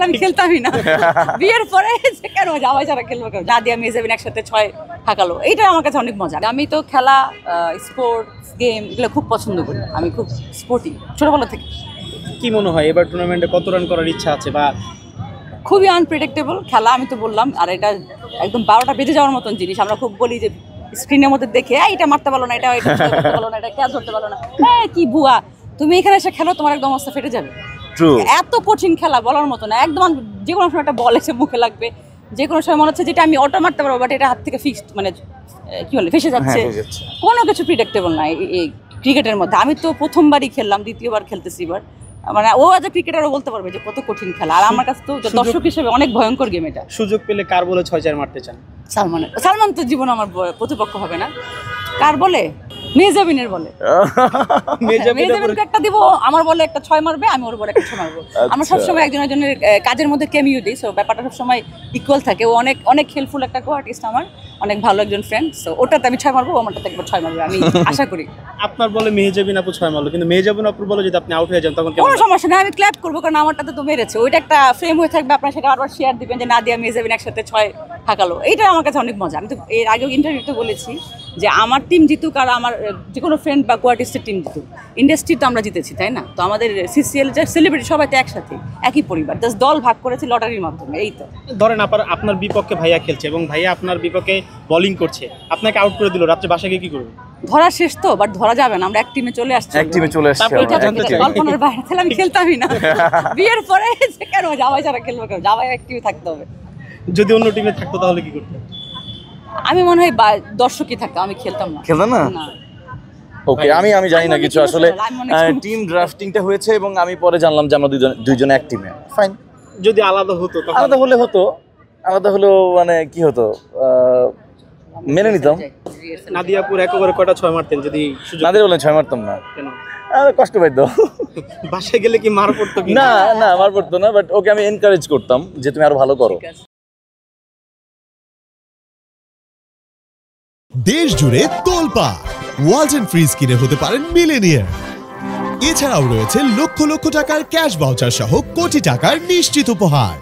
আমি খেলতামই না। বিয়ের পরে কেন জামাই ছাড়া খেলবো, কেন নাদিয়া মেহজাবিন একসাথে 6 ঠাকালো, এইটা আমার কাছে অনেক মজা। আমি তো খেলা, স্পোর্টস গেম এগুলো খুব পছন্দ করি, আমি খুব স্পোর্টি ছোটবেলা থেকে। কি মনে হয় এবার টুর্নামেন্টে কত রান করার ইচ্ছা আছে? বা খুবই আনপ্রেডিক্টেবল খেলা, আমি তো বললাম। আর এটা একদম 12টা বেজে যাওয়ার মতন জিনিস। আমরা খুব বলি যে স্ক্রিনের মধ্যে দেখে এটা মারতে পারলো না, এটা ধরতে পারলো না, এটা ক্যাচ ধরতে পারলো না, কি বুয়া। তুমি এখানে এসে খেলো, তোমার একদম অবস্থা ফেটে যাবে। এত কঠিন খেলা বলার মতো না, একদম যে কোনো সময় একটা বল এসে মুখে লাগবে, যে কোনো সময় মনে হচ্ছে যেটা আমি অটো মারতে পারবো, বাট এটা হাত থেকে ফিক্সড, মানে কি বলে ফেসে যাচ্ছে। কোনো কিছু প্রিডিক্টেবল না এই ক্রিকেটের মধ্যে। আমি তো প্রথমবারই খেললাম, দ্বিতীয়বার খেলতেছি এবার। মানে ও এজ এ ক্রিকেটারও বলতে পারবে যে কত কঠিন খেলা। আর আমার কাছে তো দর্শক হিসেবে অনেক ভয়ঙ্কর গেম এটা। সুযোগ পেলে কার বলে 6-4 মারতে চান? সালমান তো জীবন আমার প্রতিপক্ষ হবে না। কার বলে? মেহজাবিনের বলে। মেহজাবিনকে একটা দিব, আমার বলে একটা 6 মারবে, আমি ওর বলে একটা 6 মারবো। আমরা সবসময় একজন একজনের কাজের মধ্যে কেমিও দিই, সো ব্যাপারটা সবসময় ইকুয়াল থাকে। ও অনেক অনেক হেল্পফুল একটা কো আর্টিস্ট, আমার অনেক ভালো একজন ফ্রেন্ড। সো ওটাতে আমি 6 মারবো, আমারটাতে একবার 6 মারবে, আমি আশা করি। আপনার বলে মেহজাবিন আপু 6 মারলো, কিন্তু মেহজাবিন আপুর বলে যদি আপনি আউট হয়ে যান তখন কোনো সমস্যা নেই, আমি ক্ল্যাপ করবো, কারণ আমারটাতে তো মেরেছে। ওইটা একটা ফ্রেম হয়ে থাকবে, আপনারা সেটা আবার শেয়ার দিবেন যে নাদিয়া মেহজাবিন একসাথে 6 ঠাকালো। এইটা আমার কাছে অনেক মজা। আমি তো এর আগেও ইন্টারভিউতে বলেছি যে আমার টিম জিতুক আর আমার যে কোনো ফ্রেন্ড বা কোয়ার্টিস্টের টিম জিতুক, ইন্ডাস্ট্রি তো আমরা জিতেছি, তাই না? তো আমাদের সিসিএল যে সেলিব্রিটি সবাই তো একসাথে, একই পরিবার, জাস্ট দল ভাগ করেছি লটারির মাধ্যমে। এই তো ধরেন আপনার বিপক্ষে ভাইয়া খেলছে এবং ভাইয়া আপনার বিপক্ষে বোলিং করছে, আপনাকে আউট করে দিল, রাত্রে বাসায় গিয়ে কি করবেন? ধরা শেষ তো, বাট ধরা যাবে না, আমরা এক টিমে চলে আসছি। কল্পনার বাইরে, তাহলে আমি খেলতামই না। বিয়ের পরে কেন জামাই ছাড়া খেলবো, কেন জামাই এক টিমে থাকতে হবে। যদি অন্য টিমে থাকতো তাহলে কি করতেন? আমি মনে হয় দর্শকই থাকতাম, আমি খেলতাম না। খেলতাম না? ওকে, আমি জানি না কিছু আসলে। টিম ড্রাফটিংটা হয়েছে এবং আমি পরে জানলাম যে আমরা দুইজন এক টিমে। ফাইন, যদি আলাদা হতো? আলাদা হলেও মানে কি হতো, মেনে নিতাম। নাদিয়াপুর একেবারে কয়টা 6 মারতেন যদি সুযোগ? নাদিয়া বলেন 6 মারতাম না। কেন? কষ্ট পাইতো। বাসায় গেলে কি মার পড়তো? না, মার পড়তো না, বাট ওকে আমি এনকারেজ করতাম যে তুমি আরো ভালো করো। দেশ জুড়ে তোলপা ওয়ালটন ফ্রিজ কিনে হতে পারেন মিলেনিয়ার। এছাড়াও রয়েছে লক্ষ লক্ষ টাকার ক্যাশ ভাউচার সহ কোটি টাকার নিশ্চিত উপহার।